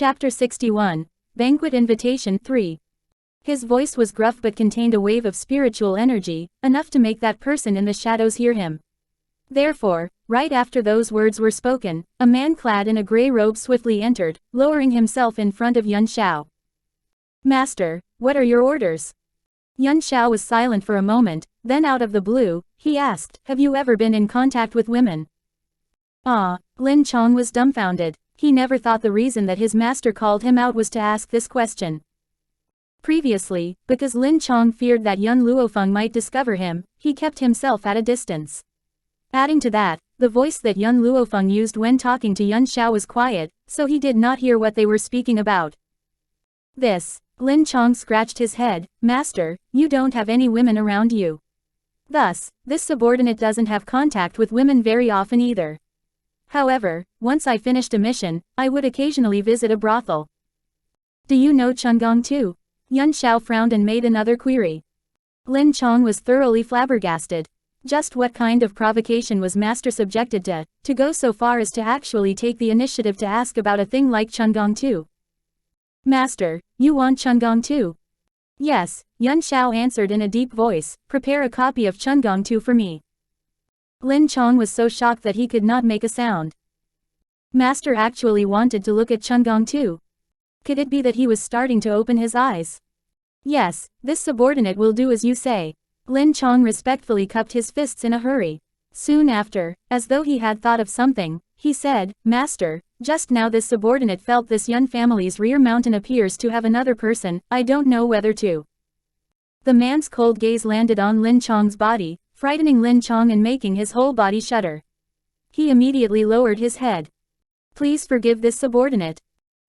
Chapter 61, Banquet Invitation 3. His voice was gruff but contained a wave of spiritual energy, enough to make that person in the shadows hear him. Therefore, right after those words were spoken, a man clad in a gray robe swiftly entered, lowering himself in front of Yuan Xiao. "Master, what are your orders?" Yuan Xiao was silent for a moment, then out of the blue, he asked, "Have you ever been in contact with women?" Lin Chong was dumbfounded. He never thought the reason that his master called him out was to ask this question. Previously, because Lin Chong feared that young Luo Feng might discover him, he kept himself at a distance. Adding to that, the voice that young Luo Feng used when talking to Yuan Xiao was quiet, so he did not hear what they were speaking about. Lin Chong scratched his head. "Master, you don't have any women around you. Thus, this subordinate doesn't have contact with women very often either. However, once I finished a mission, I would occasionally visit a brothel." "Do you know Chunggong too?" Yuan Xiao frowned and made another query. Lin Chong was thoroughly flabbergasted. Just what kind of provocation was Master subjected to go so far as to actually take the initiative to ask about a thing like Chunggong too? "Master, you want Chunggong too?" "Yes," Yuan Xiao answered in a deep voice, "prepare a copy of Chunggong too for me." Lin Chong was so shocked that he could not make a sound. Master actually wanted to look at Chunggong too. Could it be that he was starting to open his eyes? "Yes, this subordinate will do as you say." Lin Chong respectfully cupped his fists in a hurry. Soon after, as though he had thought of something, he said, "Master, just now this subordinate felt this Yun family's rear mountain appears to have another person, I don't know whether to." The man's cold gaze landed on Lin Chong's body, frightening Lin Chong and making his whole body shudder. He immediately lowered his head. Please forgive this subordinate.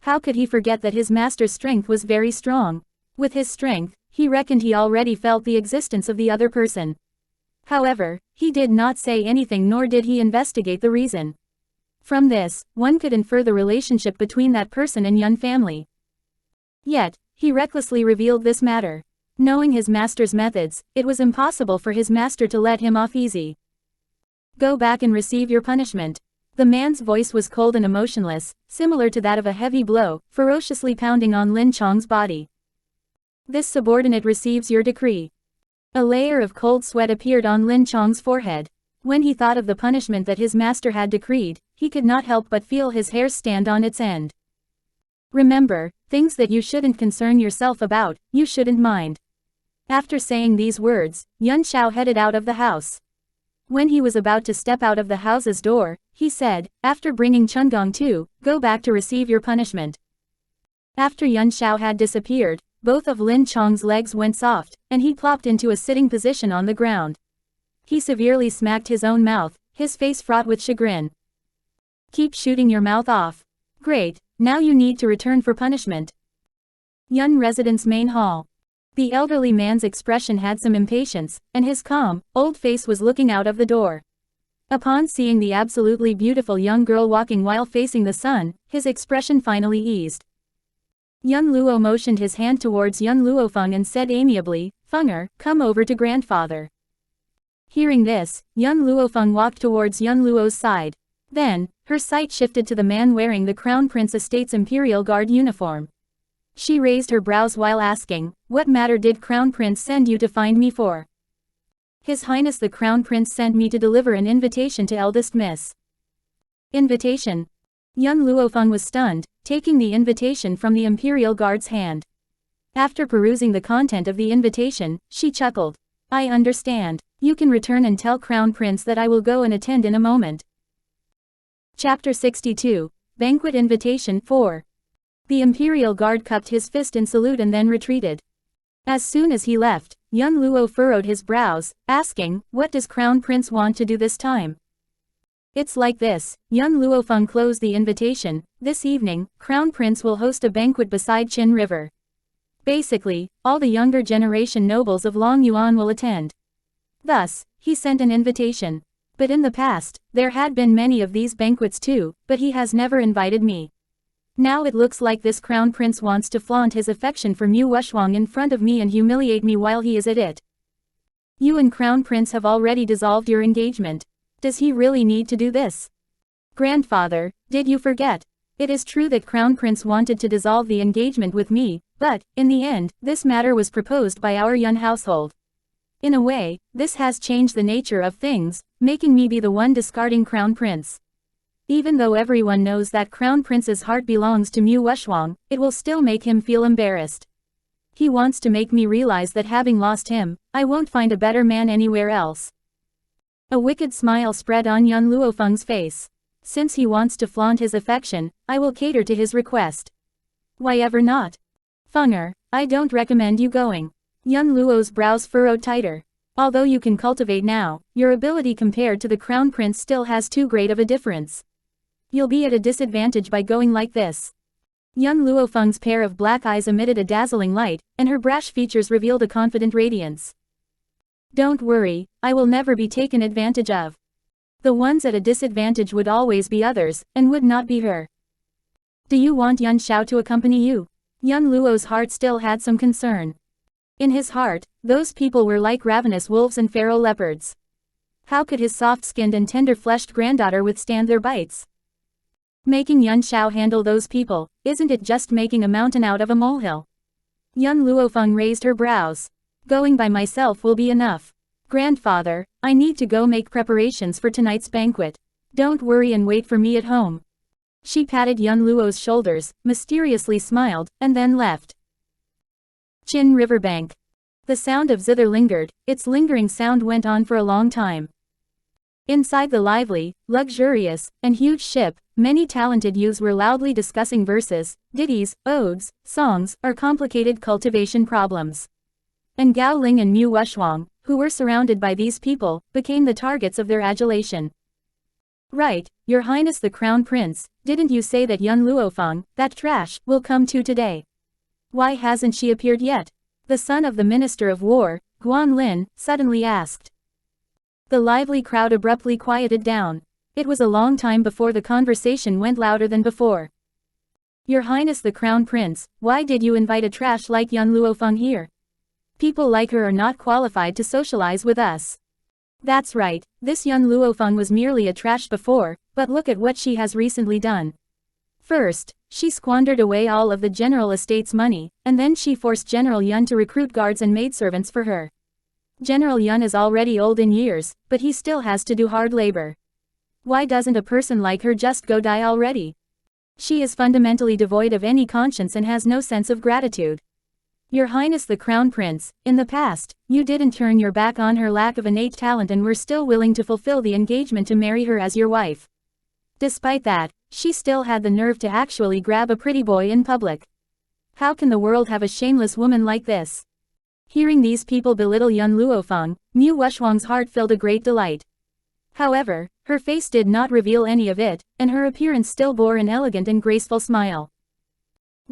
How could he forget that his master's strength was very strong? With his strength, he reckoned he already felt the existence of the other person. However, he did not say anything nor did he investigate the reason. From this, one could infer the relationship between that person and Yun family. Yet, he recklessly revealed this matter. Knowing his master's methods, it was impossible for his master to let him off easy. "Go back and receive your punishment." The man's voice was cold and emotionless, similar to that of a heavy blow, ferociously pounding on Lin Chong's body. "This subordinate receives your decree." A layer of cold sweat appeared on Lin Chong's forehead. When he thought of the punishment that his master had decreed, he could not help but feel his hair stand on its end. "Remember, things that you shouldn't concern yourself about, you shouldn't mind." After saying these words, Yuan Xiao headed out of the house. When he was about to step out of the house's door, he said, "After bringing Chunggong too, go back to receive your punishment." After Yuan Xiao had disappeared, both of Lin Chong's legs went soft, and he plopped into a sitting position on the ground. He severely smacked his own mouth, his face fraught with chagrin. "Keep shooting your mouth off. Great, now you need to return for punishment." Yun Residence Main Hall. The elderly man's expression had some impatience, and his calm, old face was looking out of the door. Upon seeing the absolutely beautiful young girl walking while facing the sun, his expression finally eased. Young Luo motioned his hand towards young Luo Feng and said amiably, "Fenger, come over to grandfather." Hearing this, young Luo Feng walked towards young Luo's side. Then, her sight shifted to the man wearing the Crown Prince Estate's Imperial Guard uniform. She raised her brows while asking, "What matter did Crown Prince send you to find me for?" "His Highness the Crown Prince sent me to deliver an invitation to eldest Miss." "Invitation?" Young Luo Feng was stunned, taking the invitation from the Imperial Guard's hand. After perusing the content of the invitation, she chuckled. "I understand. You can return and tell Crown Prince that I will go and attend in a moment." Chapter 62, Banquet Invitation 4. The Imperial Guard cupped his fist in salute and then retreated. As soon as he left, young Luo furrowed his brows, asking, "What does Crown Prince want to do this time?" "It's like this," young Luo Feng closed the invitation. "This evening, Crown Prince will host a banquet beside Qin River. Basically, all the younger generation nobles of Long Yuan will attend." Thus, he sent an invitation. "But in the past, there had been many of these banquets too, but he has never invited me. Now it looks like this Crown Prince wants to flaunt his affection for Mu Wushwang in front of me and humiliate me while he is at it. You and Crown Prince have already dissolved your engagement. Does he really need to do this? Grandfather, did you forget? It is true that Crown Prince wanted to dissolve the engagement with me, but, in the end, this matter was proposed by our Yun household. In a way, this has changed the nature of things, making me be the one discarding Crown Prince. Even though everyone knows that Crown Prince's heart belongs to Mu Wushwang, it will still make him feel embarrassed. He wants to make me realize that having lost him, I won't find a better man anywhere else. A wicked smile spread on Yun Luofeng's face. Since he wants to flaunt his affection, I will cater to his request. Why ever not? Fenger, I don't recommend you going. Yun Luo's brows furrowed tighter. Although you can cultivate now, your ability compared to the Crown Prince still has too great of a difference. You'll be at a disadvantage by going like this. Yun Luofeng's pair of black eyes emitted a dazzling light, and her brash features revealed a confident radiance. Don't worry, I will never be taken advantage of. The ones at a disadvantage would always be others, and would not be her. Do you want Yun Xiao to accompany you? Yun Luo's heart still had some concern. In his heart, those people were like ravenous wolves and feral leopards. How could his soft-skinned and tender-fleshed granddaughter withstand their bites? Making Yun Xiao handle those people, isn't it just making a mountain out of a molehill? Yun Luofeng raised her brows. Going by myself will be enough. Grandfather, I need to go make preparations for tonight's banquet. Don't worry and wait for me at home. She patted Yun Luo's shoulders, mysteriously smiled, and then left. Qin Riverbank. The sound of zither lingered, its lingering sound went on for a long time. Inside the lively, luxurious, and huge ship, many talented youths were loudly discussing verses, ditties, odes, songs, or complicated cultivation problems. And Gao Ling and Mu Wushwang, who were surrounded by these people, became the targets of their adulation. Right, Your Highness the Crown Prince, didn't you say that Yun Luofeng, that trash, will come too today? Why hasn't she appeared yet? The son of the Minister of War, Guan Lin, suddenly asked. The lively crowd abruptly quieted down. It was a long time before the conversation went louder than before. Your Highness the Crown Prince, why did you invite a trash like Yun Luofeng here? People like her are not qualified to socialize with us. That's right, this Yun Luofeng was merely a trash before, but look at what she has recently done. First, she squandered away all of the General Estate's money, and then she forced General Yun to recruit guards and maidservants for her. General Yun is already old in years, but he still has to do hard labor. Why doesn't a person like her just go die already? She is fundamentally devoid of any conscience and has no sense of gratitude. Your Highness the Crown Prince, in the past, you didn't turn your back on her lack of innate talent and were still willing to fulfill the engagement to marry her as your wife. Despite that, she still had the nerve to actually grab a pretty boy in public. How can the world have a shameless woman like this? Hearing these people belittle Yun Luofeng, Mu Wushwang's heart filled a great delight. However, her face did not reveal any of it, and her appearance still bore an elegant and graceful smile.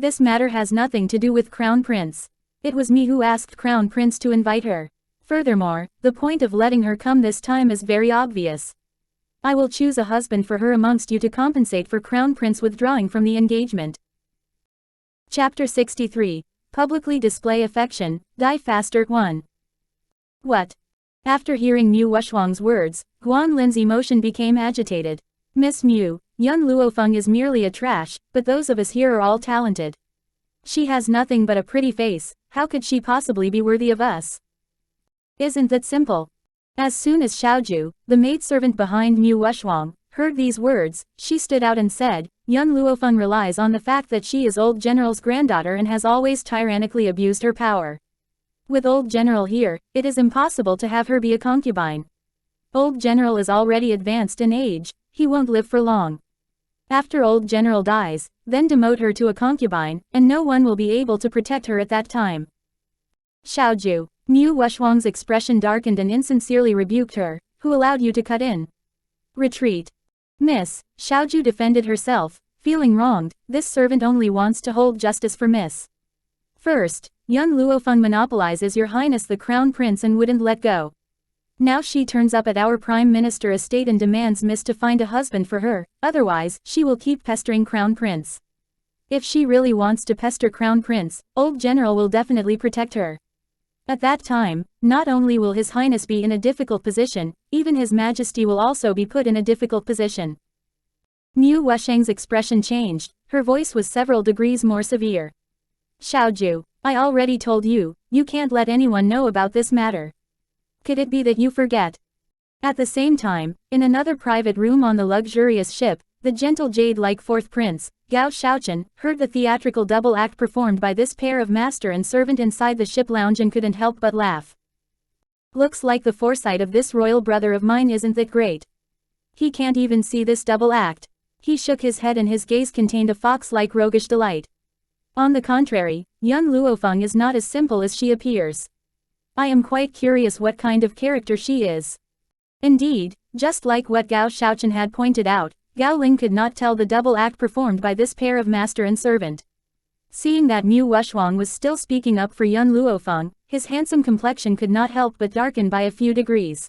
This matter has nothing to do with Crown Prince. It was me who asked Crown Prince to invite her. Furthermore, the point of letting her come this time is very obvious. I will choose a husband for her amongst you to compensate for Crown Prince withdrawing from the engagement. Chapter 63. Publicly display affection, die faster. 1. What? After hearing Mu Wushwang's words, Guan Lin's emotion became agitated. Miss Mu, Yun Luofeng is merely a trash, but those of us here are all talented. She has nothing but a pretty face, how could she possibly be worthy of us? Isn't that simple? As soon as Xiaoju, the maidservant behind Mu Wushwang, heard these words, she stood out and said, Yun Luofeng relies on the fact that she is old General's granddaughter and has always tyrannically abused her power. With old General here, it is impossible to have her be a concubine. Old General is already advanced in age, he won't live for long. After old General dies, then demote her to a concubine, and no one will be able to protect her at that time. Xiaoju, Mu Wushwang's expression darkened and insincerely rebuked her, who allowed you to cut in? Retreat. Miss, Xiaoju defended herself, feeling wronged, this servant only wants to hold justice for Miss. First, Yun Luofeng monopolizes Your Highness the Crown Prince and wouldn't let go. Now she turns up at our Prime Minister estate and demands Miss to find a husband for her, otherwise, she will keep pestering Crown Prince. If she really wants to pester Crown Prince, old General will definitely protect her. At that time, not only will His Highness be in a difficult position, even His Majesty will also be put in a difficult position. Mu Wusheng's expression changed, her voice was several degrees more severe. Xiaoju, I already told you, you can't let anyone know about this matter. Could it be that you forget? At the same time, in another private room on the luxurious ship, the gentle jade-like fourth prince, Gao Shaochen, heard the theatrical double act performed by this pair of master and servant inside the ship lounge and couldn't help but laugh. Looks like the foresight of this royal brother of mine isn't that great. He can't even see this double act. He shook his head and his gaze contained a fox-like roguish delight. On the contrary, young Luo Feng is not as simple as she appears. I am quite curious what kind of character she is. Indeed, just like what Gao Shaochen had pointed out, Gao Ling could not tell the double act performed by this pair of master and servant. Seeing that Mu Wusheng was still speaking up for young Luo Feng, his handsome complexion could not help but darken by a few degrees.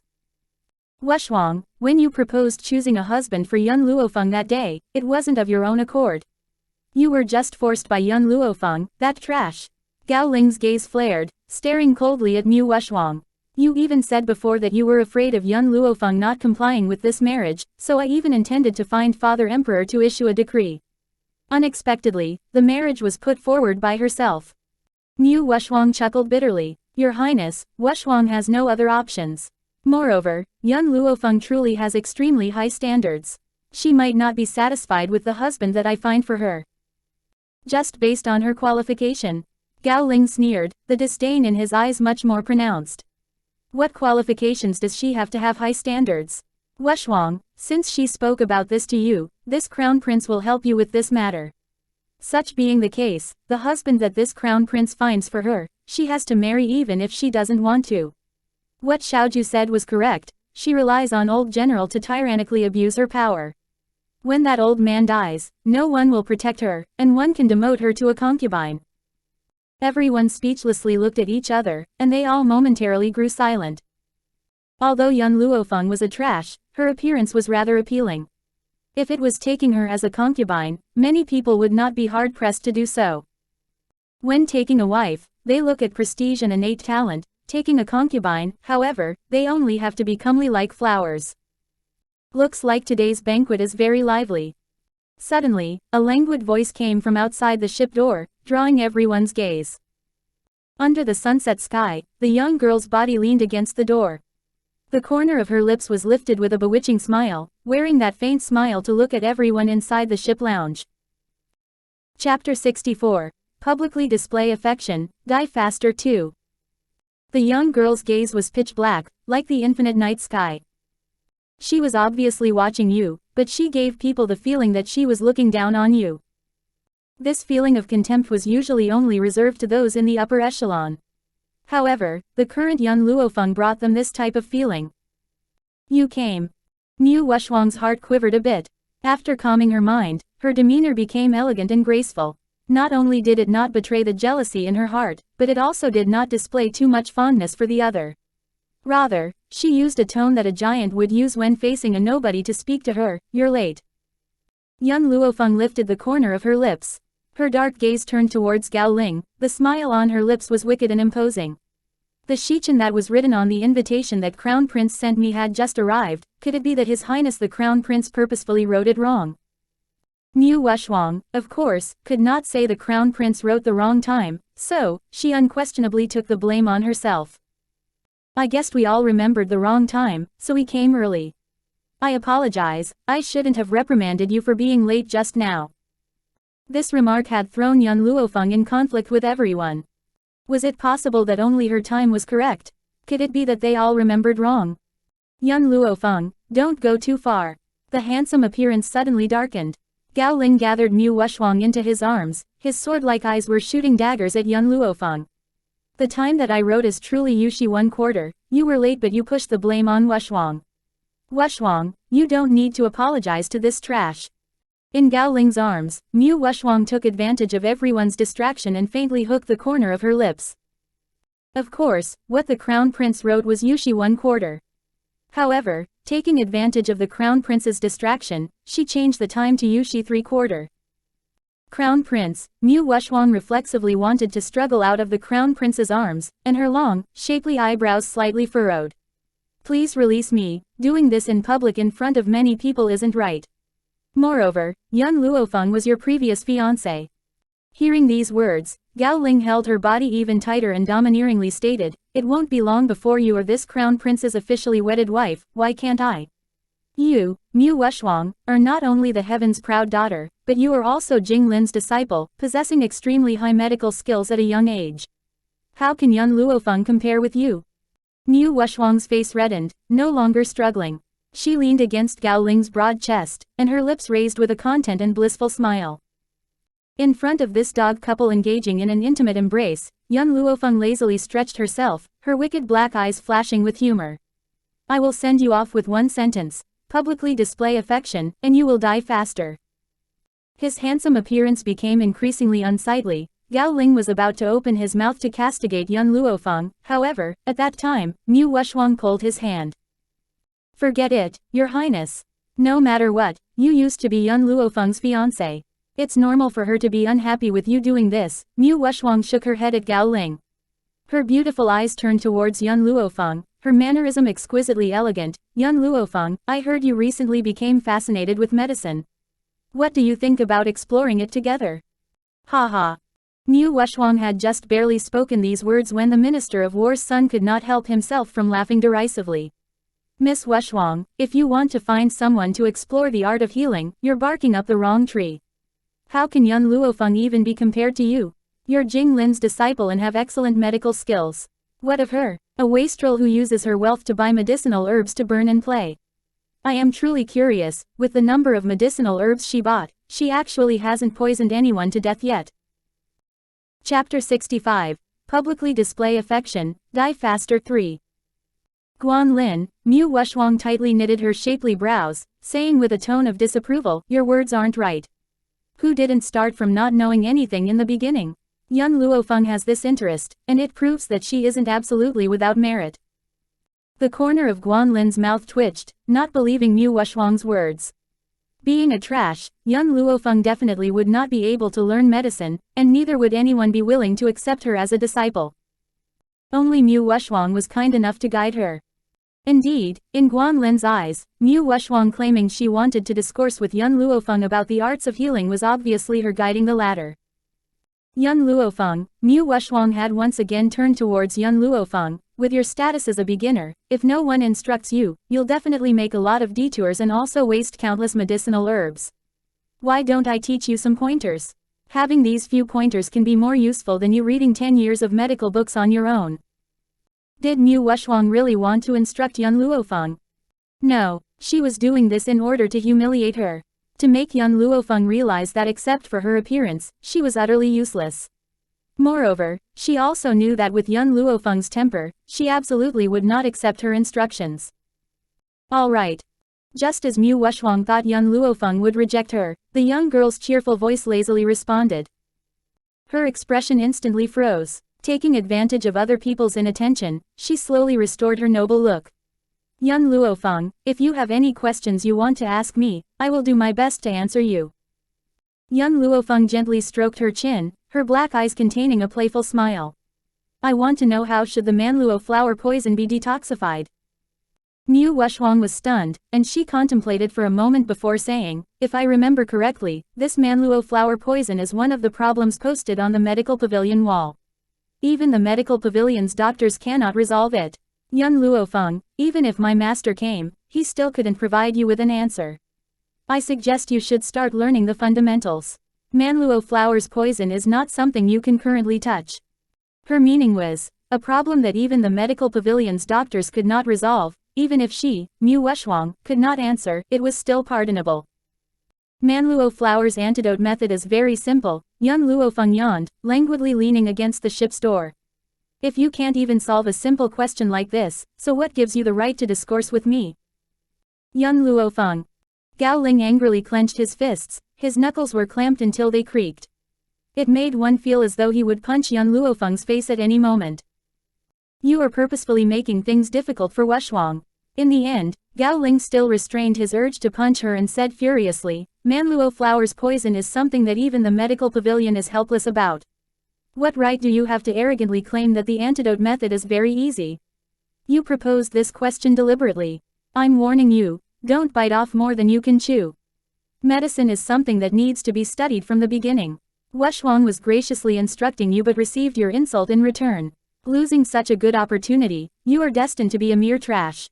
Wusheng, when you proposed choosing a husband for young Luo Feng that day, it wasn't of your own accord. You were just forced by young Luo Feng, that trash. Gao Ling's gaze flared, staring coldly at Mu Wusheng. You even said before that you were afraid of young Luo Feng not complying with this marriage, so I even intended to find Father Emperor to issue a decree. Unexpectedly, the marriage was put forward by herself. Mu Wusheng chuckled bitterly. Your Highness, Wusheng has no other options. Moreover, young Luo Feng truly has extremely high standards. She might not be satisfied with the husband that I find for her. Just based on her qualification. Gao Ling sneered, the disdain in his eyes much more pronounced. What qualifications does she have to have high standards? Wusheng, since she spoke about this to you, this crown prince will help you with this matter. Such being the case, the husband that this crown prince finds for her, she has to marry even if she doesn't want to. What Xiaoju said was correct, she relies on old general to tyrannically abuse her power. When that old man dies, no one will protect her, and one can demote her to a concubine. Everyone speechlessly looked at each other, and they all momentarily grew silent. Although young Luo Feng was a trash, her appearance was rather appealing. If it was taking her as a concubine, many people would not be hard-pressed to do so. When taking a wife, they look at prestige and innate talent. Taking a concubine, however, they only have to be comely like flowers. Looks like today's banquet is very lively. Suddenly, a languid voice came from outside the ship door, drawing everyone's gaze. Under the sunset sky, the young girl's body leaned against the door. The corner of her lips was lifted with a bewitching smile, wearing that faint smile to look at everyone inside the ship lounge. Chapter 64. Publicly display affection, die faster too. The young girl's gaze was pitch black, like the infinite night sky. She was obviously watching you, but she gave people the feeling that she was looking down on you. This feeling of contempt was usually only reserved to those in the upper echelon. However, the current young Luo Feng brought them this type of feeling. You came. Mu Wusheng's heart quivered a bit. After calming her mind, her demeanor became elegant and graceful. Not only did it not betray the jealousy in her heart, but it also did not display too much fondness for the other. Rather, she used a tone that a giant would use when facing a nobody to speak to her, you're late. Young Luo Feng lifted the corner of her lips. Her dark gaze turned towards Gao Ling, the smile on her lips was wicked and imposing. The shichen that was written on the invitation that Crown Prince sent me had just arrived, could it be that His Highness the Crown Prince purposefully wrote it wrong? Mu Wusheng, of course, could not say the Crown Prince wrote the wrong time, so, she unquestionably took the blame on herself. I guessed we all remembered the wrong time, so we came early. I apologize, I shouldn't have reprimanded you for being late just now. This remark had thrown young Luo Feng in conflict with everyone. Was it possible that only her time was correct? Could it be that they all remembered wrong? Young Luo Feng, don't go too far. The handsome appearance suddenly darkened. Gao Ling gathered Mu Wusheng into his arms, his sword-like eyes were shooting daggers at young Luo Feng. The time that I wrote is truly Yushi 1/4, you were late but you pushed the blame on Wusheng. Wusheng, you don't need to apologize to this trash. In Gao Ling's arms, Mu Wusheng took advantage of everyone's distraction and faintly hooked the corner of her lips. Of course, what the Crown Prince wrote was Yushi 1/4. However, taking advantage of the Crown Prince's distraction, she changed the time to Yushi 3/4. Crown Prince, Mu Wusheng reflexively wanted to struggle out of the Crown Prince's arms, and her long, shapely eyebrows slightly furrowed. Please release me, doing this in public in front of many people isn't right. Moreover, young Luo Feng was your previous fiance. Hearing these words, Gao Ling held her body even tighter and domineeringly stated, "It won't be long before you are this crown prince's officially wedded wife, why can't I? You, Mu Wuxuang, are not only the heaven's proud daughter, but you are also Jing Lin's disciple, possessing extremely high medical skills at a young age. How can young Luo Feng compare with you?" Mu Wuxuang's face reddened, no longer struggling. She leaned against Gao Ling's broad chest, and her lips raised with a content and blissful smile. In front of this dog couple engaging in an intimate embrace, young Luo Feng lazily stretched herself, her wicked black eyes flashing with humor. "I will send you off with one sentence. Publicly display affection, and you will die faster." His handsome appearance became increasingly unsightly. Gao Ling was about to open his mouth to castigate young Luo Feng, however, at that time, Mu Wuxuang pulled his hand. "Forget it, Your Highness. No matter what, you used to be young Luo Feng's fiancé. It's normal for her to be unhappy with you doing this." Mu Wuxuang shook her head at Gao Ling. Her beautiful eyes turned towards young Luo Feng, her mannerism exquisitely elegant. "Young Luo Feng, I heard you recently became fascinated with medicine. What do you think about exploring it together?" Ha ha. Mu Wuxuang had just barely spoken these words when the Minister of War's son could not help himself from laughing derisively. "Miss Wuxuang, if you want to find someone to explore the art of healing, you're barking up the wrong tree. How can young Luo Feng even be compared to you? You're Jing Lin's disciple and have excellent medical skills. What of her? A wastrel who uses her wealth to buy medicinal herbs to burn and play. I am truly curious, with the number of medicinal herbs she bought, she actually hasn't poisoned anyone to death yet." Chapter 65. Publicly Display Affection, Die Faster 3. Guan Lin, Mu Wuxuang tightly knitted her shapely brows, saying with a tone of disapproval, "Your words aren't right. Who didn't start from not knowing anything in the beginning? Young Luo Feng has this interest, and it proves that she isn't absolutely without merit." The corner of Guan Lin's mouth twitched, not believing Mu Wuxuang's words. Being a trash, young Luo Feng definitely would not be able to learn medicine, and neither would anyone be willing to accept her as a disciple. Only Mu Wuxuang was kind enough to guide her. Indeed, in Guan Lin's eyes, Mu Wuxuang claiming she wanted to discourse with young Luo Feng about the arts of healing was obviously her guiding the latter. Young Luo Feng, Mu Wuxuang had once again turned towards young Luo Feng. "With your status as a beginner, if no one instructs you, you'll definitely make a lot of detours and also waste countless medicinal herbs. Why don't I teach you some pointers? Having these few pointers can be more useful than you reading 10 years of medical books on your own." Did Mu Wuxuang really want to instruct young Luo Feng? No, she was doing this in order to humiliate her. To make young Luo Feng realize that except for her appearance, she was utterly useless. Moreover, she also knew that with young Luo Feng's temper, she absolutely would not accept her instructions. All right. Just as Mu Wuxuang thought young Luo Feng would reject her, the young girl's cheerful voice lazily responded. Her expression instantly froze. Taking advantage of other people's inattention, she slowly restored her noble look. "Young Luo Feng, if you have any questions you want to ask me, I will do my best to answer you." Young Luo Feng gently stroked her chin, her black eyes containing a playful smile. "I want to know how should the manluo flower poison be detoxified?" Mu Wuxuang was stunned, and she contemplated for a moment before saying, "If I remember correctly, this manluo flower poison is one of the problems posted on the medical pavilion wall. Even the medical pavilion's doctors cannot resolve it. Young Luo Feng, even if my master came, he still couldn't provide you with an answer. I suggest you should start learning the fundamentals. Manluo flower's poison is not something you can currently touch." Her meaning was, a problem that even the medical pavilion's doctors could not resolve, even if she, Mu Wuxuang, could not answer, it was still pardonable. Manluo flower's antidote method is very simple, young Luo Feng yawned, languidly leaning against the ship's door. "If you can't even solve a simple question like this, so what gives you the right to discourse with me?" Young Luo Feng. Gao Ling angrily clenched his fists, his knuckles were clamped until they creaked. It made one feel as though he would punch young Luo Feng's face at any moment. "You are purposefully making things difficult for Wuxuang." In the end, Gao Ling still restrained his urge to punch her and said furiously, "Manluo flower's poison is something that even the medical pavilion is helpless about. What right do you have to arrogantly claim that the antidote method is very easy? You proposed this question deliberately. I'm warning you, don't bite off more than you can chew." Medicine is something that needs to be studied from the beginning. Xuanhuan was graciously instructing you but received your insult in return. Losing such a good opportunity, you are destined to be a mere trash.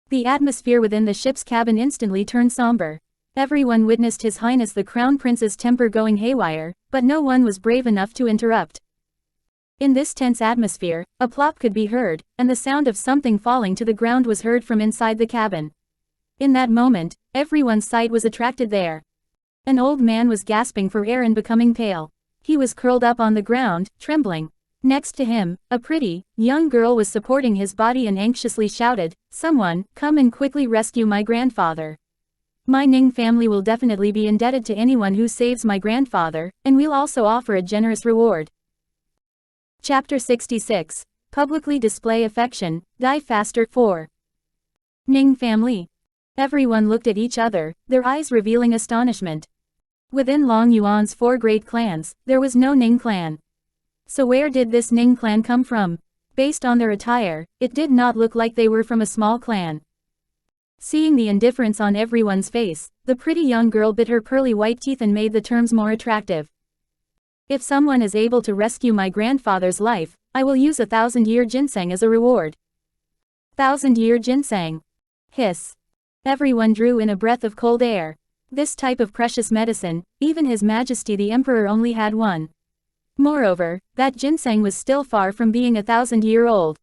The atmosphere within the ship's cabin instantly turned somber. Everyone witnessed His Highness the Crown Prince's temper going haywire, but no one was brave enough to interrupt. In this tense atmosphere, a plop could be heard, and the sound of something falling to the ground was heard from inside the cabin. In that moment, everyone's sight was attracted there. An old man was gasping for air and becoming pale. He was curled up on the ground, trembling. Next to him, a pretty, young girl was supporting his body and anxiously shouted, "Someone, come and quickly rescue my grandfather. My Ning family will definitely be indebted to anyone who saves my grandfather, and we'll also offer a generous reward." Chapter 66. Publicly display affection, die faster. 4. Ning family. Everyone looked at each other, their eyes revealing astonishment. Within Long Yuan's 4 great clans, there was no Ning clan. So where did this Ning clan come from? Based on their attire, it did not look like they were from a small clan. Seeing the indifference on everyone's face, the pretty young girl bit her pearly white teeth and made the terms more attractive. If someone is able to rescue my grandfather's life, I will use 1,000-year ginseng as a reward. 1,000-year ginseng. Hiss. Everyone drew in a breath of cold air. This type of precious medicine, even His Majesty the Emperor only had one. Moreover, that ginseng was still far from being 1,000-year-old.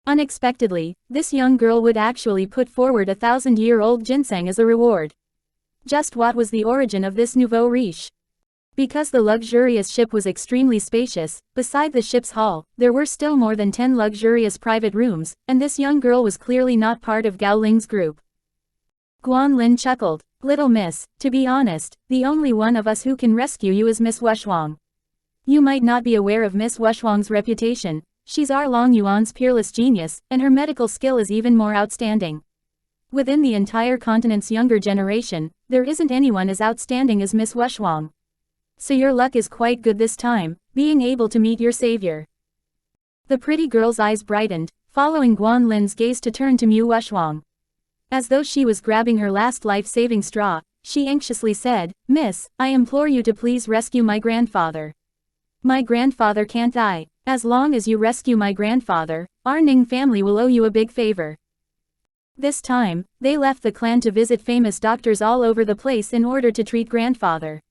Unexpectedly, this young girl would actually put forward 1,000-year-old ginseng as a reward. Just what was the origin of this nouveau riche? Because the luxurious ship was extremely spacious, beside the ship's hull, there were still more than 10 luxurious private rooms, and this young girl was clearly not part of Gao Ling's group. Guanlin chuckled. "Little miss, to be honest, the only one of us who can rescue you is Miss Xuanhuan. You might not be aware of Miss Xuanhuan's reputation. She's our Long Yuan's peerless genius, and her medical skill is even more outstanding. Within the entire continent's younger generation, there isn't anyone as outstanding as Miss Xuanhuan. So your luck is quite good this time, being able to meet your savior." The pretty girl's eyes brightened, following Guanlin's gaze to turn to Mu Xuanhuan. As though she was grabbing her last life-saving straw, she anxiously said, "Miss, I implore you to please rescue my grandfather. My grandfather can't die. As long as you rescue my grandfather, our Ning family will owe you a big favor." This time, they left the clan to visit famous doctors all over the place in order to treat grandfather.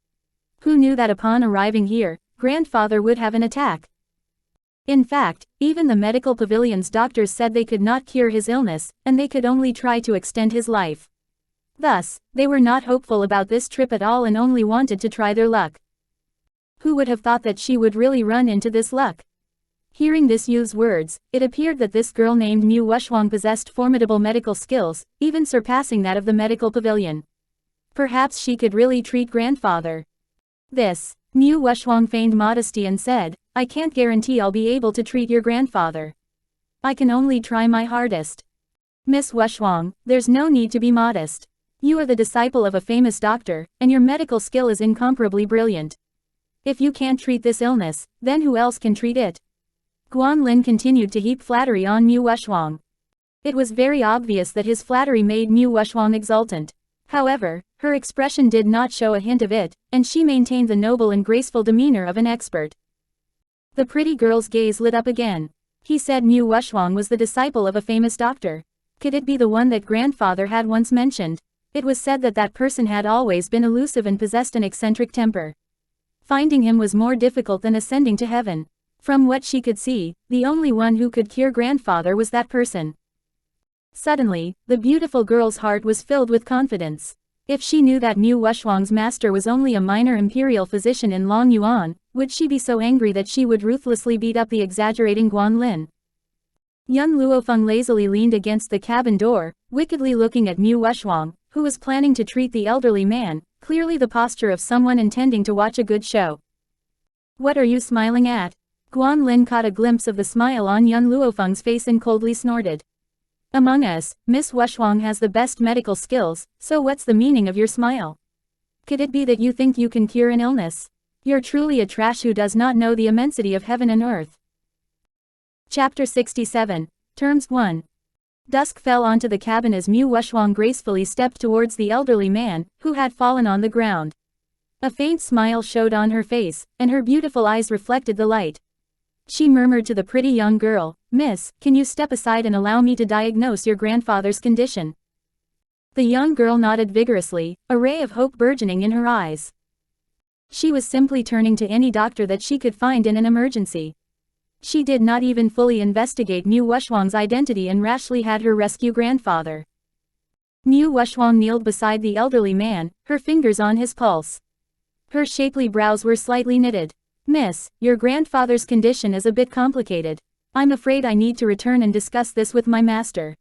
Who knew that upon arriving here, grandfather would have an attack? In fact, even the medical pavilion's doctors said they could not cure his illness, and they could only try to extend his life. Thus, they were not hopeful about this trip at all and only wanted to try their luck. Who would have thought that she would really run into this luck? Hearing this youth's words, it appeared that this girl named Mu Xuanhuan possessed formidable medical skills, even surpassing that of the medical pavilion. Perhaps she could really treat grandfather. This, Mu Xuanhuan feigned modesty and said, "I can't guarantee I'll be able to treat your grandfather. I can only try my hardest." "Miss Xuanhuan, there's no need to be modest. You are the disciple of a famous doctor, and your medical skill is incomparably brilliant. If you can't treat this illness, then who else can treat it?" Guanlin continued to heap flattery on Mu Xuanhuan. It was very obvious that his flattery made Mu Xuanhuan exultant. However, her expression did not show a hint of it, and she maintained the noble and graceful demeanor of an expert. The pretty girl's gaze lit up again. He said Mu Xuanhuan was the disciple of a famous doctor. Could it be the one that grandfather had once mentioned? It was said that that person had always been elusive and possessed an eccentric temper. Finding him was more difficult than ascending to heaven. From what she could see, the only one who could cure grandfather was that person. Suddenly, the beautiful girl's heart was filled with confidence. If she knew that Mu Xuanhuan's master was only a minor imperial physician in Long Yuan, would she be so angry that she would ruthlessly beat up the exaggerating Guanlin? Young Luo Feng lazily leaned against the cabin door, wickedly looking at Mu Xuanhuan, who was planning to treat the elderly man, clearly the posture of someone intending to watch a good show. "What are you smiling at?" Guanlin caught a glimpse of the smile on young Luo Feng's face and coldly snorted. "Among us, Miss Xuanhuan has the best medical skills, so what's the meaning of your smile? Could it be that you think you can cure an illness? You're truly a trash who does not know the immensity of heaven and earth." Chapter 67. Terms 1. Dusk fell onto the cabin as Mu Wuxuang gracefully stepped towards the elderly man, who had fallen on the ground. A faint smile showed on her face, and her beautiful eyes reflected the light. She murmured to the pretty young girl, "Miss, can you step aside and allow me to diagnose your grandfather's condition?" The young girl nodded vigorously, a ray of hope burgeoning in her eyes. She was simply turning to any doctor that she could find in an emergency. She did not even fully investigate Mu Wuxuang's identity and rashly had her rescue grandfather. Mu Wuxuang kneeled beside the elderly man, her fingers on his pulse. Her shapely brows were slightly knitted. "Miss, your grandfather's condition is a bit complicated. I'm afraid I need to return and discuss this with my master."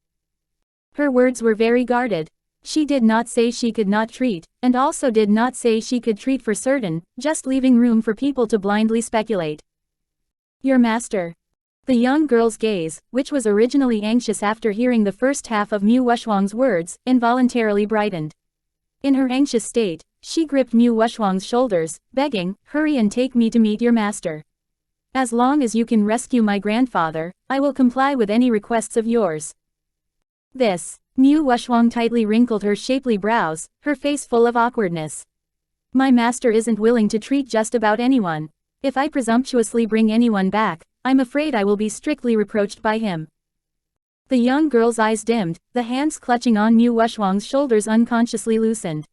Her words were very guarded. She did not say she could not treat, and also did not say she could treat for certain, just leaving room for people to blindly speculate. "Your master." The young girl's gaze, which was originally anxious after hearing the first half of Mu Wuxuang's words, involuntarily brightened. In her anxious state, she gripped Mu Wuxuang's shoulders, begging, "Hurry and take me to meet your master. As long as you can rescue my grandfather, I will comply with any requests of yours." This. Mu Wuxuang tightly wrinkled her shapely brows, her face full of awkwardness. "My master isn't willing to treat just about anyone. If I presumptuously bring anyone back, I'm afraid I will be strictly reproached by him." The young girl's eyes dimmed, the hands clutching on Mu Wuxuang's shoulders unconsciously loosened.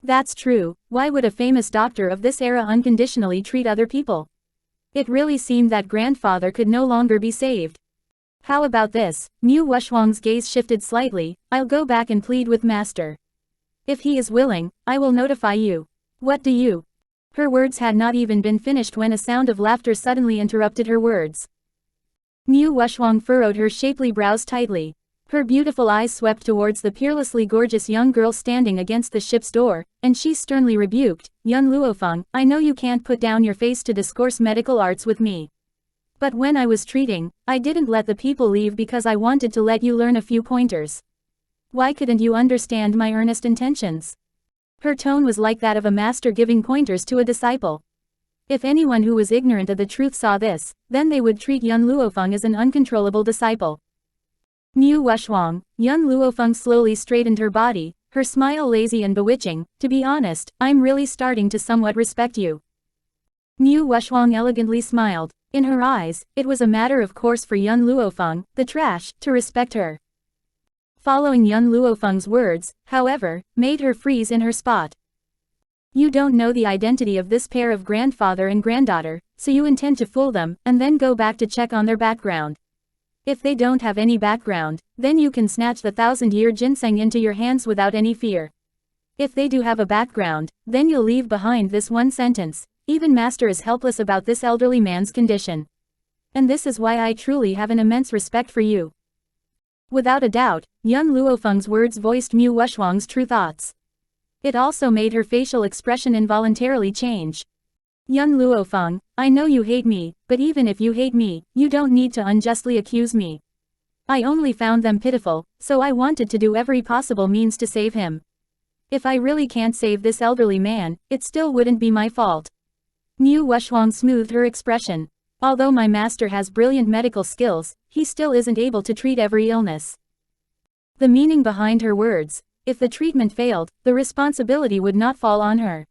That's true, why would a famous doctor of this era unconditionally treat other people? It really seemed that grandfather could no longer be saved. "How about this?" Mu Wuxuang's gaze shifted slightly, "I'll go back and plead with master. If he is willing, I will notify you. What do you?" Her words had not even been finished when a sound of laughter suddenly interrupted her words. Mu Wuxuang furrowed her shapely brows tightly. Her beautiful eyes swept towards the peerlessly gorgeous young girl standing against the ship's door, and she sternly rebuked, "Young Luo Feng, I know you can't put down your face to discourse medical arts with me. But when I was treating, I didn't let the people leave because I wanted to let you learn a few pointers. Why couldn't you understand my earnest intentions?" Her tone was like that of a master giving pointers to a disciple. If anyone who was ignorant of the truth saw this, then they would treat young Luo Feng as an uncontrollable disciple. Mu Wuxuang, young Luo Feng slowly straightened her body, her smile lazy and bewitching. "To be honest, I'm really starting to somewhat respect you." Mu Wuxuang elegantly smiled. In her eyes, it was a matter of course for young Luo Feng, the trash, to respect her. Following young Luo Feng's words, however, made her freeze in her spot. "You don't know the identity of this pair of grandfather and granddaughter, so you intend to fool them, and then go back to check on their background. If they don't have any background, then you can snatch the 1,000-year ginseng into your hands without any fear. If they do have a background, then you'll leave behind this one sentence, 'Even master is helpless about this elderly man's condition.' And this is why I truly have an immense respect for you." Without a doubt, young Luo Feng's words voiced Mu Wuxuang's true thoughts. It also made her facial expression involuntarily change. "Young Luo Feng, I know you hate me, but even if you hate me, you don't need to unjustly accuse me. I only found them pitiful, so I wanted to do every possible means to save him. If I really can't save this elderly man, it still wouldn't be my fault." Mu Wuxuang smoothed her expression. "Although my master has brilliant medical skills, he still isn't able to treat every illness." The meaning behind her words: if the treatment failed, the responsibility would not fall on her.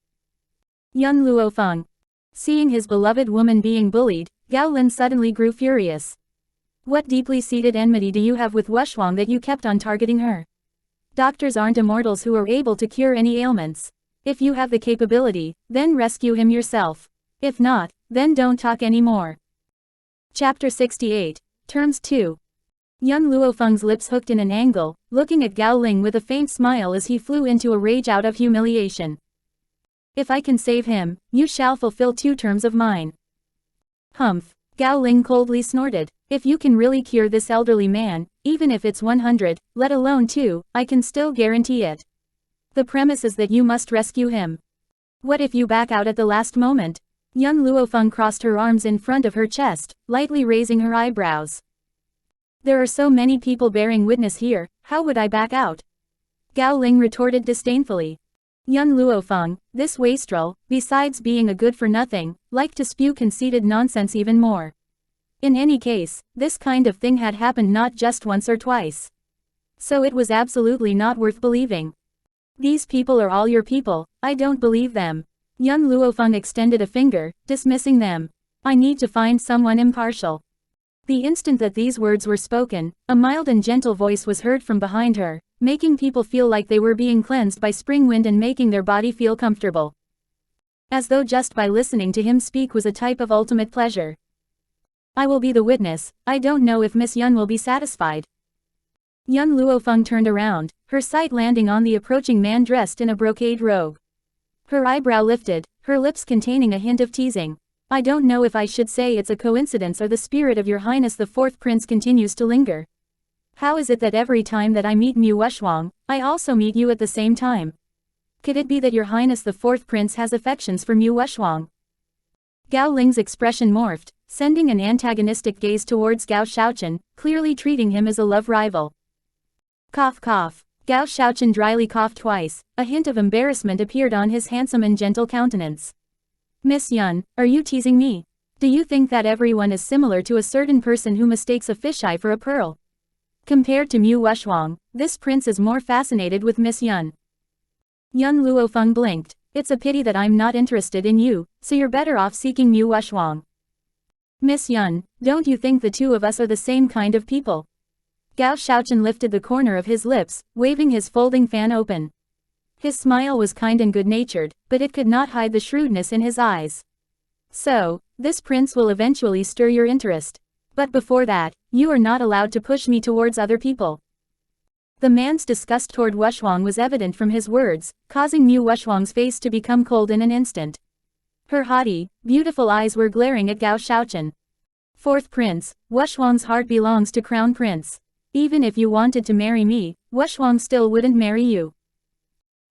Young Luo Feng. Seeing his beloved woman being bullied, Gao Lin suddenly grew furious. "What deeply seated enmity do you have with Wuxuang that you kept on targeting her? Doctors aren't immortals who are able to cure any ailments. If you have the capability, then rescue him yourself. If not, then don't talk anymore." Chapter 68, Terms 2. Young Luo Feng's lips hooked in an angle, looking at Gao Ling with a faint smile as he flew into a rage out of humiliation. "If I can save him, you shall fulfill 2 terms of mine." "Humph," Gao Ling coldly snorted. "If you can really cure this elderly man, even if it's 100, let alone 2, I can still guarantee it. The premise is that you must rescue him. What if you back out at the last moment?" Young Luo Feng crossed her arms in front of her chest, lightly raising her eyebrows. "There are so many people bearing witness here, how would I back out?" Gao Ling retorted disdainfully. Young Luo Feng, this wastrel, besides being a good-for-nothing, liked to spew conceited nonsense even more. In any case, this kind of thing had happened not just once or twice. So it was absolutely not worth believing. These people are all your people, I don't believe them. Young Luo Feng extended a finger, dismissing them. I need to find someone impartial. The instant that these words were spoken, a mild and gentle voice was heard from behind her, making people feel like they were being cleansed by spring wind and making their body feel comfortable. As though just by listening to him speak was a type of ultimate pleasure. I will be the witness, I don't know if Miss Yun will be satisfied. Young Luo Feng turned around, her sight landing on the approaching man dressed in a brocade robe. Her eyebrow lifted, her lips containing a hint of teasing. I don't know if I should say it's a coincidence or the spirit of your highness the fourth prince continues to linger. How is it that every time that I meet Mu Wuxuang, I also meet you at the same time? Could it be that your highness the fourth prince has affections for Mu Wuxuang? Gao Ling's expression morphed, sending an antagonistic gaze towards Gao Xiaochen, clearly treating him as a love rival. Cough cough. Gao Xiaochen dryly coughed twice, a hint of embarrassment appeared on his handsome and gentle countenance. Miss Yun, are you teasing me? Do you think that everyone is similar to a certain person who mistakes a fisheye for a pearl? Compared to Mu Wuxuang, this prince is more fascinated with Miss Yun. Young Luo Feng blinked. It's a pity that I'm not interested in you, so you're better off seeking Mu Wuxuang. Miss Yun, don't you think the two of us are the same kind of people? Gao Xiaochen lifted the corner of his lips, waving his folding fan open. His smile was kind and good-natured, but it could not hide the shrewdness in his eyes. So, this prince will eventually stir your interest. But before that, you are not allowed to push me towards other people. The man's disgust toward Wuxuang was evident from his words, causing Mu Wuxuang's face to become cold in an instant. Her haughty, beautiful eyes were glaring at Gao Xiaochen. Fourth prince, Wuxuang's heart belongs to Crown Prince. Even if you wanted to marry me, Wuxuang still wouldn't marry you.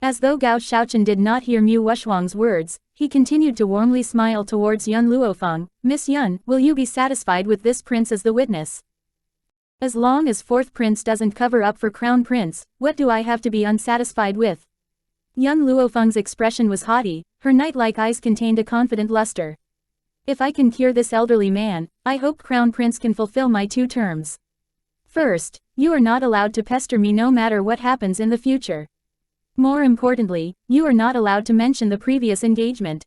As though Gao Xiaochen did not hear Mu Wuxuang's words, he continued to warmly smile towards Yun Luo Feng. Miss Yun, will you be satisfied with this prince as the witness? As long as fourth prince doesn't cover up for crown prince, what do I have to be unsatisfied with? Young Luo Feng's expression was haughty, her knight-like eyes contained a confident luster. If I can cure this elderly man, I hope crown prince can fulfill my 2 terms. First, you are not allowed to pester me no matter what happens in the future. More importantly, you are not allowed to mention the previous engagement.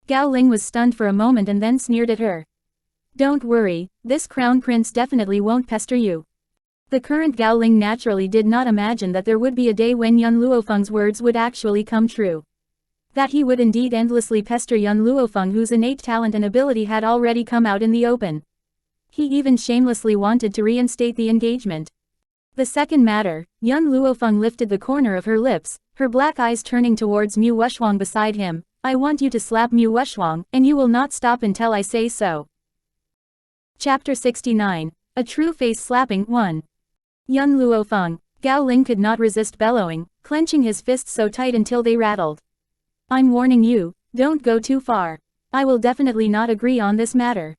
Gao Ling was stunned for a moment and then sneered at her. Don't worry, this crown prince definitely won't pester you. The current Gao Ling naturally did not imagine that there would be a day when Yun Luo Feng's words would actually come true. That he would indeed endlessly pester Yun Luo Feng, whose innate talent and ability had already come out in the open. He even shamelessly wanted to reinstate the engagement. The second matter, Young Luo Feng lifted the corner of her lips, her black eyes turning towards Mu Wuxuang beside him. I want you to slap Mu Wuxuang, and you will not stop until I say so. Chapter 69. A True Face Slapping 1. Young Luo Feng. Gao Ling could not resist bellowing, clenching his fists so tight until they rattled. I'm warning you, don't go too far. I will definitely not agree on this matter.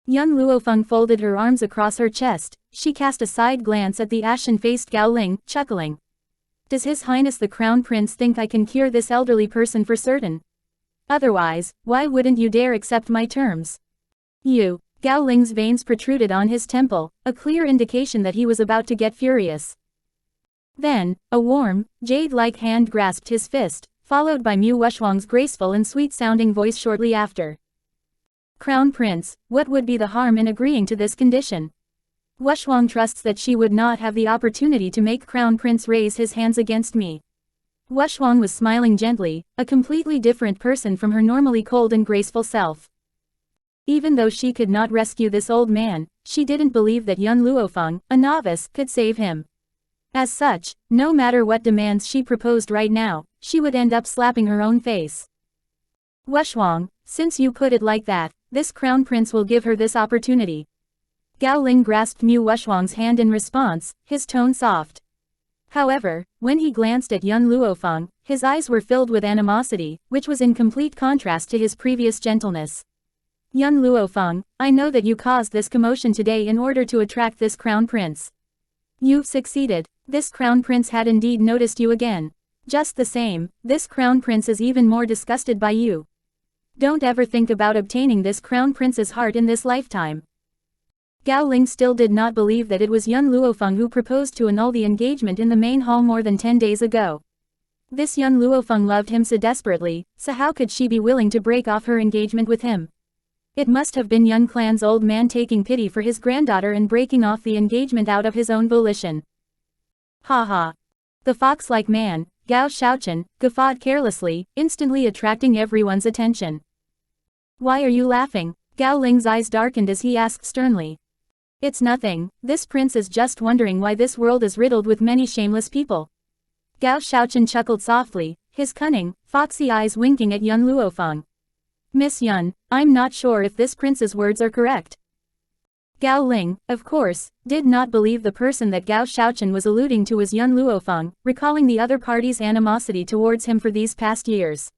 Young Luo Feng folded her arms across her chest, she cast a side glance at the ashen-faced Gao Ling, chuckling. Does His Highness the Crown Prince think I can cure this elderly person for certain? Otherwise, why wouldn't you dare accept my terms? You. Gao Ling's veins protruded on his temple, a clear indication that he was about to get furious. Then, a warm, jade-like hand grasped his fist, followed by Mu Wuxuang's graceful and sweet-sounding voice shortly after. Crown Prince, what would be the harm in agreeing to this condition? Wuxuang trusts that she would not have the opportunity to make Crown Prince raise his hands against me. Wuxuang was smiling gently, a completely different person from her normally cold and graceful self. Even though she could not rescue this old man, she didn't believe that Yun Luo Feng, a novice, could save him. As such, no matter what demands she proposed right now, she would end up slapping her own face. Wuxuang, since you put it like that, this Crown Prince will give her this opportunity. Gao Ling grasped Mu Wuxuang's hand in response, his tone soft. However, when he glanced at Yun Luo Feng, his eyes were filled with animosity, which was in complete contrast to his previous gentleness. Yun Luo Feng, I know that you caused this commotion today in order to attract this Crown Prince. You've succeeded. This Crown Prince had indeed noticed you again. Just the same, this Crown Prince is even more disgusted by you. Don't ever think about obtaining this Crown Prince's heart in this lifetime. Gao Ling still did not believe that it was young Luo Feng who proposed to annul the engagement in the main hall more than 10 days ago. This young Luo Feng loved him so desperately, so how could she be willing to break off her engagement with him? It must have been Yun Clan's old man taking pity for his granddaughter and breaking off the engagement out of his own volition. Ha ha. The fox-like man, Gao Xiaoqian, guffawed carelessly, instantly attracting everyone's attention. Why are you laughing? Gao Ling's eyes darkened as he asked sternly. It's nothing, this prince is just wondering why this world is riddled with many shameless people. Gao Xiaoqian chuckled softly, his cunning, foxy eyes winking at Yun Luofeng. Miss Yun, I'm not sure if this prince's words are correct. Gao Ling, of course, did not believe the person that Gao Xiaoqian was alluding to was Yun Luofeng, recalling the other party's animosity towards him for these past years.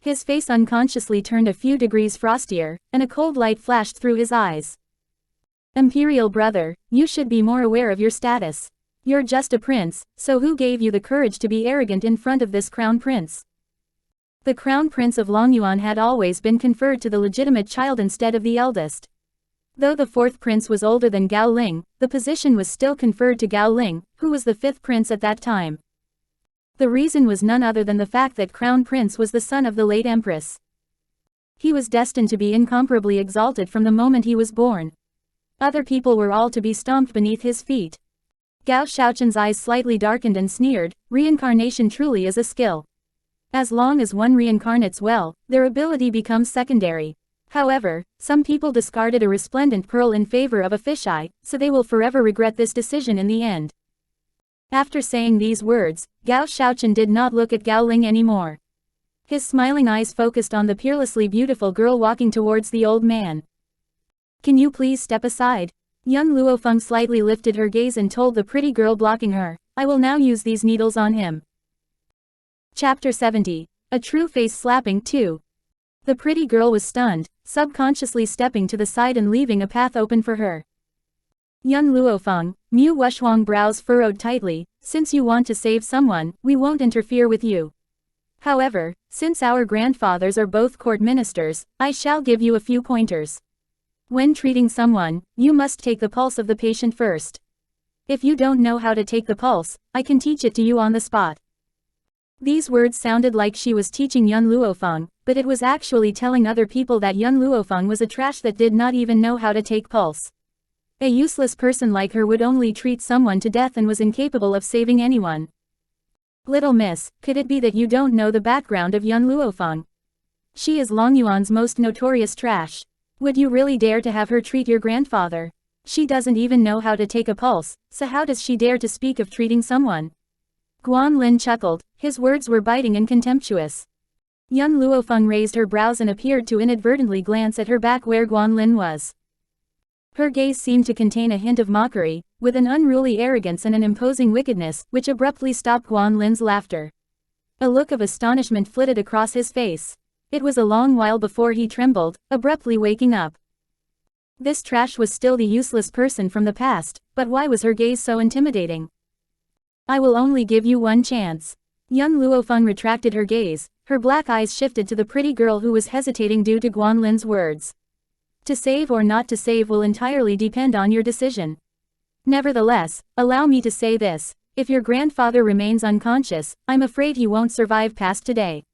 His face unconsciously turned a few degrees frostier, and a cold light flashed through his eyes. Imperial brother, you should be more aware of your status. You're just a prince, so who gave you the courage to be arrogant in front of this crown prince? The crown prince of Longyuan had always been conferred to the legitimate child instead of the eldest. Though the fourth prince was older than Gao Ling, the position was still conferred to Gao Ling, who was the fifth prince at that time. The reason was none other than the fact that crown prince was the son of the late empress. He was destined to be incomparably exalted from the moment he was born. Other people were all to be stomped beneath his feet. Gao Xiaoqian's eyes slightly darkened and sneered, reincarnation truly is a skill. As long as one reincarnates well, their ability becomes secondary. However, some people discarded a resplendent pearl in favor of a fisheye, so they will forever regret this decision in the end. After saying these words, Gao Xiaoqian did not look at Gao Ling anymore. His smiling eyes focused on the peerlessly beautiful girl walking towards the old man. Can you please step aside? Young Luofeng slightly lifted her gaze and told the pretty girl blocking her, I will now use these needles on him. Chapter 70. A true face slapping 2. The pretty girl was stunned, subconsciously stepping to the side and leaving a path open for her. Young Luofeng, Mu Wuxuang brows furrowed tightly, since you want to save someone, we won't interfere with you. However, since our grandfathers are both court ministers, I shall give you a few pointers. When treating someone, you must take the pulse of the patient first. If you don't know how to take the pulse, I can teach it to you on the spot. These words sounded like she was teaching Yun Luofeng, but it was actually telling other people that Yun Luofeng was a trash that did not even know how to take pulse. A useless person like her would only treat someone to death and was incapable of saving anyone. Little miss, could it be that you don't know the background of Yun Luofeng? She is Longyuan's most notorious trash. Would you really dare to have her treat your grandfather? She doesn't even know how to take a pulse, so how does she dare to speak of treating someone? Guanlin chuckled, his words were biting and contemptuous. Yun Luofeng raised her brows and appeared to inadvertently glance at her back where Guanlin was. Her gaze seemed to contain a hint of mockery, with an unruly arrogance and an imposing wickedness, which abruptly stopped Guanlin's laughter. A look of astonishment flitted across his face. It was a long while before he trembled, abruptly waking up. This trash was still the useless person from the past, but why was her gaze so intimidating? I will only give you one chance. Young Luofeng retracted her gaze, her black eyes shifted to the pretty girl who was hesitating due to Guanlin's words. To save or not to save will entirely depend on your decision. Nevertheless, allow me to say this, if your grandfather remains unconscious, I'm afraid he won't survive past today.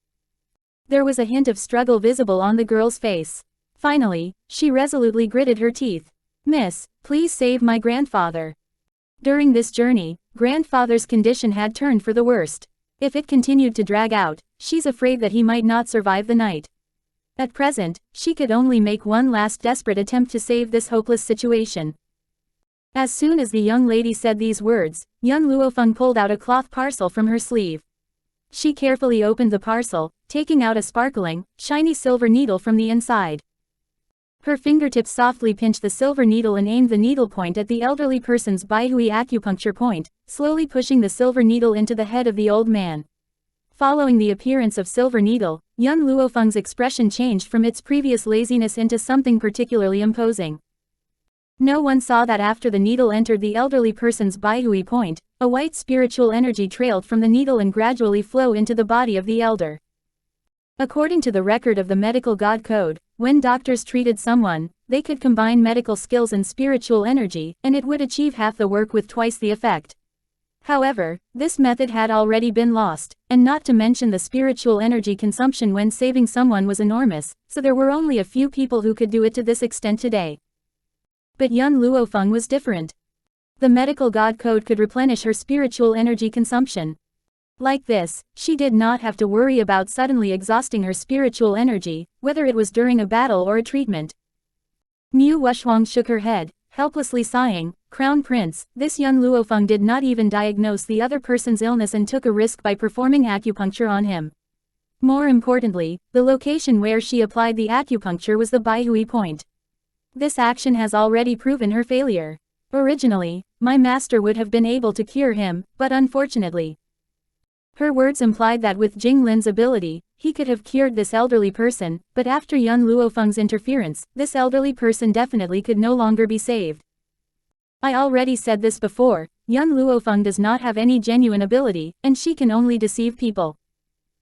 There was a hint of struggle visible on the girl's face. Finally, she resolutely gritted her teeth. Miss, please save my grandfather. During this journey, grandfather's condition had turned for the worst. If it continued to drag out, she's afraid that he might not survive the night. At present, she could only make one last desperate attempt to save this hopeless situation. As soon as the young lady said these words, young Luofeng pulled out a cloth parcel from her sleeve. She carefully opened the parcel, taking out a sparkling, shiny silver needle from the inside. Her fingertips softly pinched the silver needle and aimed the needle point at the elderly person's Baihui acupuncture point, slowly pushing the silver needle into the head of the old man. Following the appearance of silver needle, young Luofeng's expression changed from its previous laziness into something particularly imposing. No one saw that after the needle entered the elderly person's Baihui point, a white spiritual energy trailed from the needle and gradually flowed into the body of the elder. According to the record of the medical god code, when doctors treated someone, they could combine medical skills and spiritual energy, and it would achieve half the work with twice the effect. However, this method had already been lost, and not to mention the spiritual energy consumption when saving someone was enormous, so there were only a few people who could do it to this extent today. But young Luo Feng was different. The medical god code could replenish her spiritual energy consumption. Like this, she did not have to worry about suddenly exhausting her spiritual energy, whether it was during a battle or a treatment. Mu Wuxuang shook her head, helplessly sighing. Crown Prince, this young Luo Feng did not even diagnose the other person's illness and took a risk by performing acupuncture on him. More importantly, the location where she applied the acupuncture was the Baihui point. This action has already proven her failure. Originally, my master would have been able to cure him, but unfortunately. Her words implied that with Jing Lin's ability, he could have cured this elderly person, but after young Luo Feng's interference, this elderly person definitely could no longer be saved. I already said this before, young Luo Feng does not have any genuine ability, and she can only deceive people.